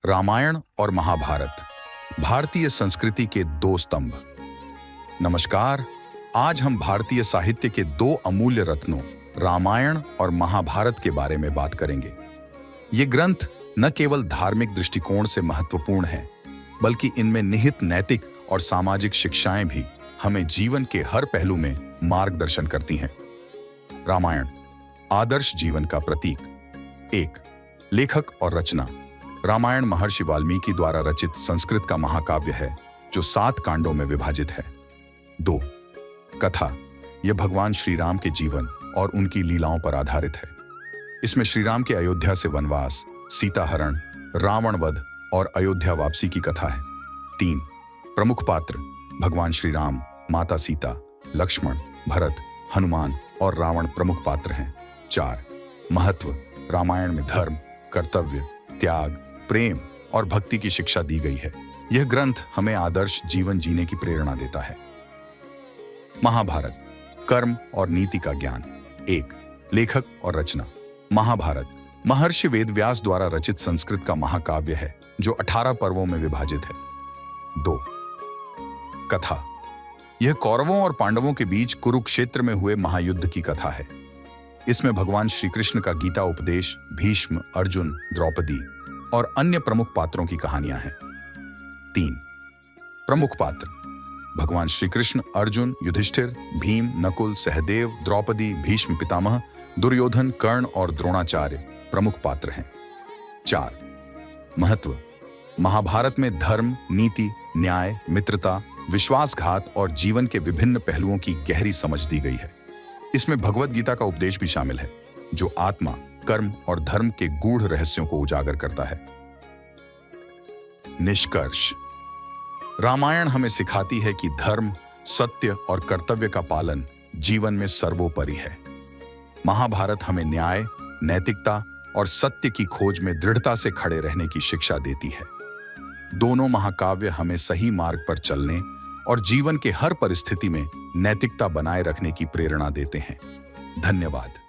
रामायण और महाभारत, भारतीय संस्कृति के दो स्तंभ। नमस्कार, आज हम भारतीय साहित्य के दो अमूल्य रत्नों रामायण और महाभारत के बारे में बात करेंगे। ये ग्रंथ न केवल धार्मिक दृष्टिकोण से महत्वपूर्ण हैं, बल्कि इनमें निहित नैतिक और सामाजिक शिक्षाएं भी हमें जीवन के हर पहलू में मार्गदर्शन करती हैं। रामायण, आदर्श जीवन का प्रतीक। एक, लेखक और रचना। रामायण महर्षि वाल्मीकि द्वारा रचित संस्कृत का महाकाव्य है जो 7 कांडों में विभाजित है। 2, कथा। यह भगवान श्री राम के जीवन और उनकी लीलाओं पर आधारित है। इसमें श्री राम के अयोध्या से वनवास, सीता हरण, रावण वध और अयोध्या वापसी की कथा है। 3, प्रमुख पात्र। भगवान श्री राम, माता सीता, लक्ष्मण, भरत, हनुमान और रावण प्रमुख पात्र हैं। 4, महत्व। रामायण में धर्म, कर्तव्य, त्याग, प्रेम और भक्ति की शिक्षा दी गई है। यह ग्रंथ हमें आदर्श जीवन जीने की प्रेरणा देता है। महाभारत, कर्म और नीति का ज्ञान। 1, लेखक और रचना। महाभारत महर्षि वेदव्यास द्वारा रचित संस्कृत का महाकाव्य है जो 18 पर्वों में विभाजित है। 2, कथा। यह कौरवों और पांडवों के बीच कुरुक्षेत्र में हुए महायुद्ध की कथा है। इसमें भगवान श्री कृष्ण का गीता उपदेश, भीष्म, अर्जुन, द्रौपदी और अन्य प्रमुख पात्रों की कहानियां हैं। 3, प्रमुख पात्र। भगवान श्री कृष्ण, अर्जुन, युधिष्ठिर, भीम, नकुल, सहदेव, द्रौपदी, भीष्म पितामह, दुर्योधन, कर्ण और द्रोणाचार्य प्रमुख पात्र हैं। 4, महत्व। महाभारत में धर्म, नीति, न्याय, मित्रता, विश्वासघात और जीवन के विभिन्न पहलुओं की गहरी समझ दी गई है। इसमें भगवद गीता का उपदेश भी शामिल है जो आत्मा, कर्म और धर्म के गूढ़ रहस्यों को उजागर करता है। निष्कर्ष। रामायण हमें सिखाती है कि धर्म, सत्य और कर्तव्य का पालन जीवन में सर्वोपरि है। महाभारत हमें न्याय, नैतिकता और सत्य की खोज में दृढ़ता से खड़े रहने की शिक्षा देती है। दोनों महाकाव्य हमें सही मार्ग पर चलने और जीवन के हर परिस्थिति में नैतिकता बनाए रखने की प्रेरणा देते हैं। धन्यवाद।